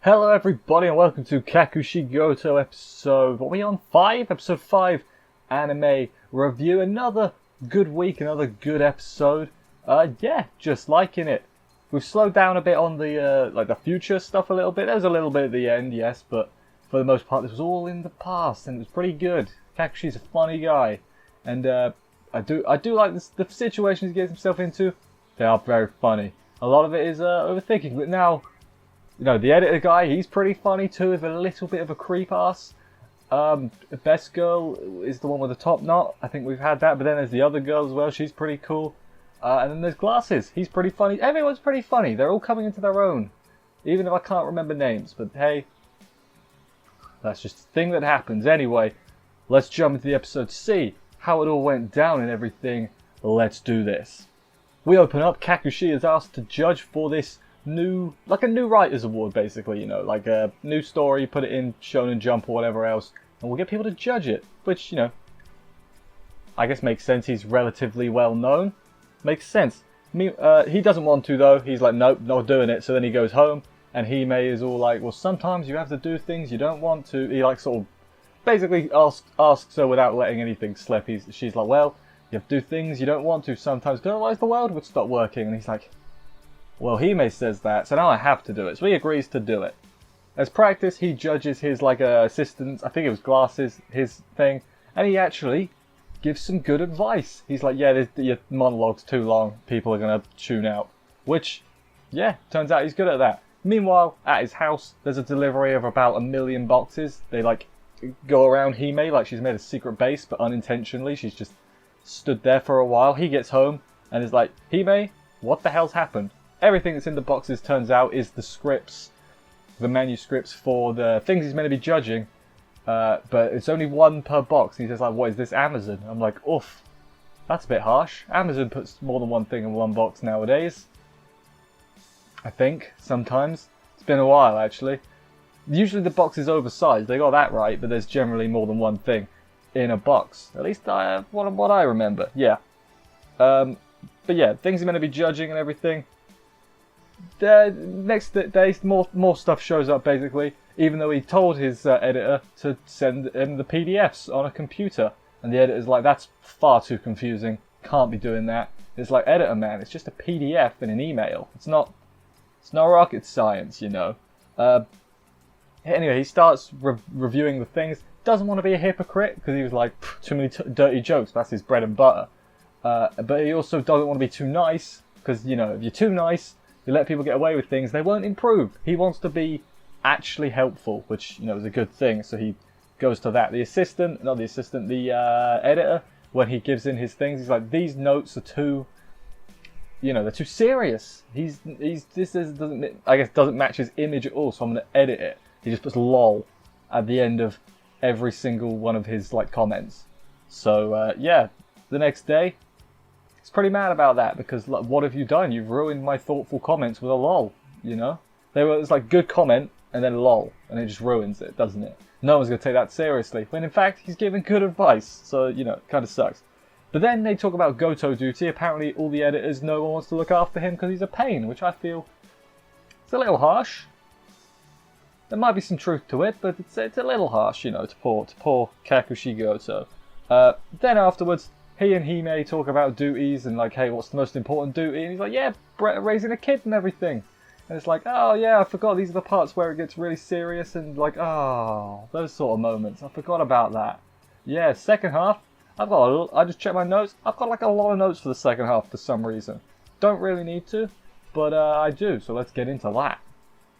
Hello everybody and welcome to Kakushigoto episode, what are we on? 5? Episode 5 anime review. Another good week, another good episode. Yeah, just liking it. We've slowed down a bit on the the future stuff a little bit. There's a little bit at the end, yes, but for the most part this was all in the past and it was pretty good. Kakushi's a funny guy. And I do like the situations he gets himself into. They are very funny. A lot of it is overthinking, but now, you know, the editor guy, he's pretty funny too, with a little bit of a creep ass. The best girl is the one with the top knot. I think we've had that, but then there's the other girl as well. She's pretty cool. And then there's Glasses. He's pretty funny. Everyone's pretty funny. They're all coming into their own. Even if I can't remember names. But hey, that's just a thing that happens. Anyway, let's jump into the episode, see how it all went down and everything. Let's do this. We open up. Kakushi is asked to judge for this new writers award, basically, you know, like a new story, put it in Shonen Jump or whatever else, and we'll get people to judge it, which, you know, I guess makes sense. He's relatively well known. Makes sense. He doesn't want to, though. He's like, nope, not doing it. So then he goes home, and Hime is all like, well, sometimes you have to do things you don't want to. He like sort of basically asks her without letting anything slip. She's like, well, you have to do things you don't want to sometimes, because otherwise the world would stop working. And he's like, well, Hime says that, so now I have to do it. So he agrees to do it. As practice, he judges his assistant, I think it was Glasses, his thing, and he actually gives some good advice. He's like, yeah, your monologue's too long, people are going to tune out. Which, yeah, turns out he's good at that. Meanwhile, at his house, there's a delivery of about 1 million boxes. They go around Hime like she's made a secret base, but unintentionally. She's just stood there for a while. He gets home and is like, Hime, what the hell's happened? Everything that's in the boxes, turns out, is the scripts, the manuscripts for the things he's meant to be judging, but it's only one per box. He's just like, what is this, Amazon? I'm like, oof, that's a bit harsh. Amazon puts more than one thing in one box nowadays. I think, sometimes. It's been a while, actually. Usually the box is oversized, they got that right, but there's generally more than one thing in a box. At least what I remember, yeah. But yeah, things he's meant to be judging and everything. The next day, more stuff shows up, basically, even though he told his editor to send him the PDFs on a computer. And the editor's like, that's far too confusing, can't be doing that. It's like, editor man, it's just a PDF in an email. It's not rocket science, you know. Anyway, he starts reviewing the things. Doesn't want to be a hypocrite, because he was like, too many dirty jokes, that's his bread and butter. But he also doesn't want to be too nice, because, you know, if you're too nice, you let people get away with things, they won't improve. He wants to be actually helpful, which, you know, is a good thing. So he goes to that. The editor, when he gives in his things, he's like, these notes are too, you know, they're too serious. Doesn't match his image at all, so I'm going to edit it. He just puts lol at the end of every single one of his, comments. So, yeah, the next day, he's pretty mad about that, because what have you done? You've ruined my thoughtful comments with a lol, you know? It's like good comment and then lol, and it just ruins it, doesn't it? No one's going to take that seriously, when in fact he's giving good advice, so, you know, it kind of sucks. But then they talk about Goto duty. Apparently all the editors, no one wants to look after him because he's a pain, which I feel it's a little harsh. There might be some truth to it, but it's a little harsh, you know, to poor Kakushigoto. Then afterwards, he and Hime talk about duties and like, hey, what's the most important duty? And he's like, yeah, raising a kid and everything. And it's like, oh yeah, I forgot, these are the parts where it gets really serious and like, oh, those sort of moments. I forgot about that. Yeah, second half, I just checked my notes. I've got like a lot of notes for the second half for some reason. Don't really need to, but I do, so let's get into that.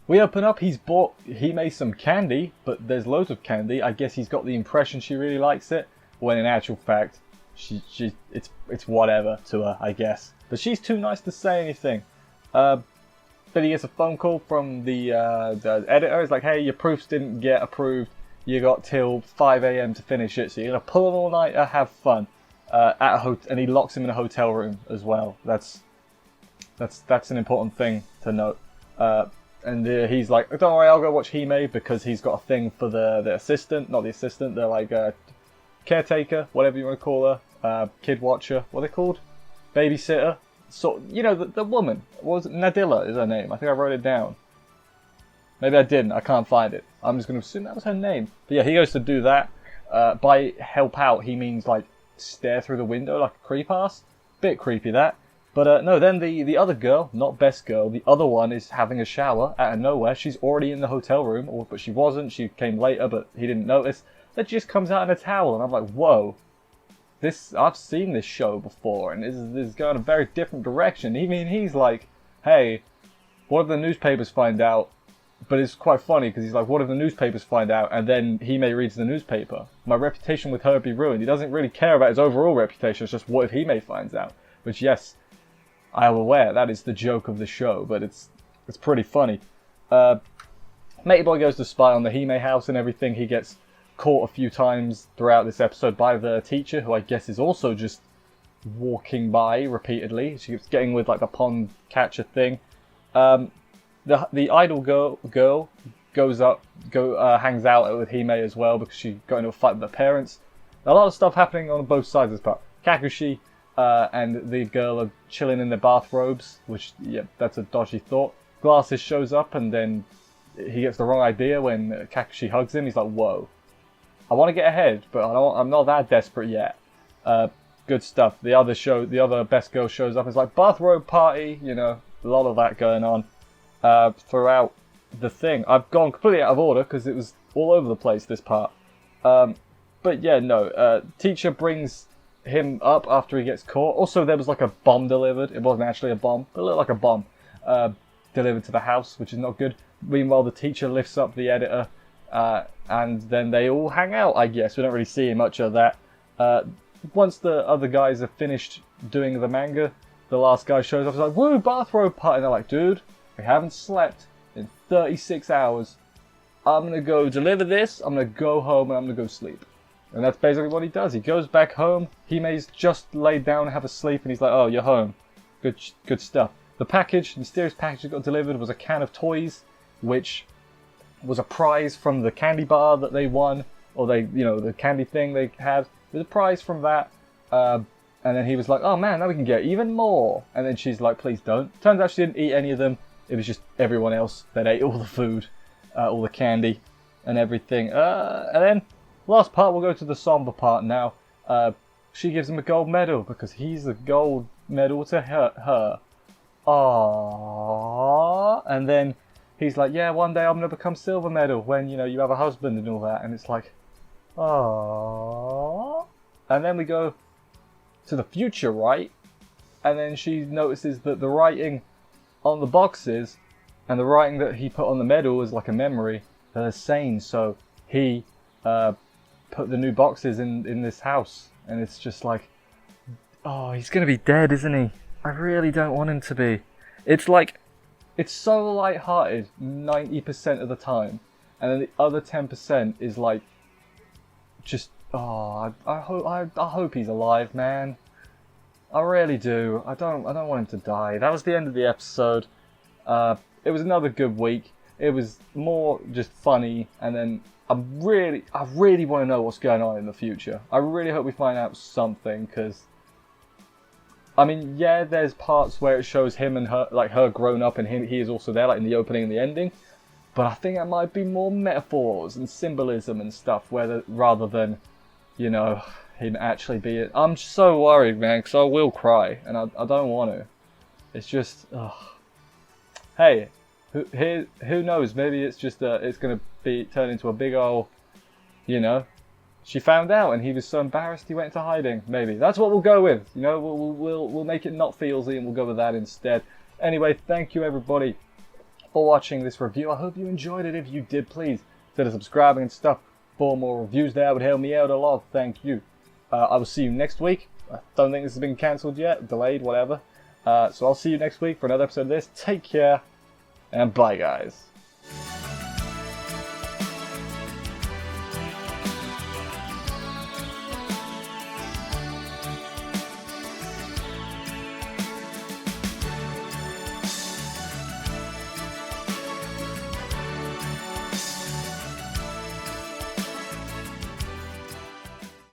We open up, he's bought Hime some candy, but there's loads of candy. I guess he's got the impression she really likes it, when in actual fact, it's whatever to her, I guess. But she's too nice to say anything. But he gets a phone call from the editor. It's like, hey, your proofs didn't get approved. You got till 5 AM to finish it, so you're gonna pull an all-nighter, have fun at a and he locks him in a hotel room as well. That's an important thing to note. And he's like, don't worry, I'll go watch Hime, because he's got a thing for the assistant, not the assistant, the caretaker, whatever you want to call her, kid watcher, what are they called? Babysitter. So, you know, the woman, what was it? Nadilla is her name. I think I wrote it down. Maybe I didn't. I can't find it. I'm just going to assume that was her name. But yeah, he goes to do that. By help out, he means like stare through the window like a creepass. Bit creepy that. But no, then the other girl, not best girl, the other one is having a shower out of nowhere. She's already in the hotel room, but she wasn't. She came later, but he didn't notice. That just comes out in a towel, and I'm like, whoa. I've seen this show before, and this is going a very different direction. He's like, hey, what if the newspapers find out? But it's quite funny, because he's like, what if the newspapers find out, and then Hime reads the newspaper? My reputation with her would be ruined. He doesn't really care about his overall reputation, it's just what if Hime finds out? Which, yes, I am aware, that is the joke of the show, but it's pretty funny. Matey Boy goes to spy on the Hime house and everything. He gets caught a few times throughout this episode by the teacher, who I guess is also just walking by repeatedly. She keeps getting with like the pond catcher thing. The idol girl goes up, hangs out with Hime as well because she got into a fight with her parents. A lot of stuff happening on both sides of this part. Kakushi and the girl are chilling in their bathrobes, which, yeah, that's a dodgy thought. Glasses shows up and then he gets the wrong idea when Kakushi hugs him. He's like, whoa. I want to get ahead, but I'm not that desperate yet. Good stuff. The other best girl shows up. It's like bathrobe party, you know, a lot of that going on throughout the thing. I've gone completely out of order because it was all over the place, this part. But yeah, no. Teacher brings him up after he gets caught. Also, there was like a bomb delivered. It wasn't actually a bomb, but it looked like a bomb delivered to the house, which is not good. Meanwhile, the teacher lifts up the editor. And then they all hang out, I guess. We don't really see much of that. Once the other guys have finished doing the manga, the last guy shows up. He's like, woo, bathrobe party. And they're like, dude, we haven't slept in 36 hours. I'm going to go deliver this. I'm going to go home and I'm going to go sleep. And that's basically what he does. He goes back home. Hime's just laid down and have a sleep. And he's like, oh, you're home. Good stuff. The mysterious package that got delivered was a can of toys, which was a prize from the candy bar that they won, or the candy thing they had. There's a prize from that, and then he was like, oh man, now we can get even more. And then she's like, please don't. Turns out she didn't eat any of them. It was just everyone else that ate all the food, all the candy, and everything. And then, last part, we'll go to the somber part now. She gives him a gold medal, because he's the gold medal to her. Aww. And then he's like, yeah, one day I'm going to become silver medal when, you have a husband and all that. And it's like, aww. And then we go to the future, right? And then she notices that the writing on the boxes and the writing that he put on the medal is like a memory. They're the same. So he put the new boxes in this house. And it's just like, oh, he's going to be dead, isn't he? I really don't want him to be. It's like, it's so light-hearted 90% of the time, and then the other 10% is like, just, oh, I hope he's alive, man. I really do. I don't want him to die. That was the end of the episode. It was another good week. It was more just funny, and then I really want to know what's going on in the future. I really hope we find out something, because I mean, yeah, there's parts where it shows him and her, like her grown up, and he is also there, like in the opening and the ending. But I think it might be more metaphors and symbolism and stuff, rather than, him actually be it. I'm so worried, man, because I will cry, and I don't want to. It's just, hey, who knows? Maybe it's just it's gonna turn into a big old, She found out, and he was so embarrassed he went into hiding. Maybe that's what we'll go with. We'll make it not feelsy, and we'll go with that instead. Anyway, thank you everybody for watching this review. I hope you enjoyed it. If you did, please consider subscribing and stuff. 4 more reviews there would help me out a lot. Thank you. I will see you next week. I don't think this has been cancelled yet, delayed, whatever. So I'll see you next week for another episode of this. Take care, and bye, guys.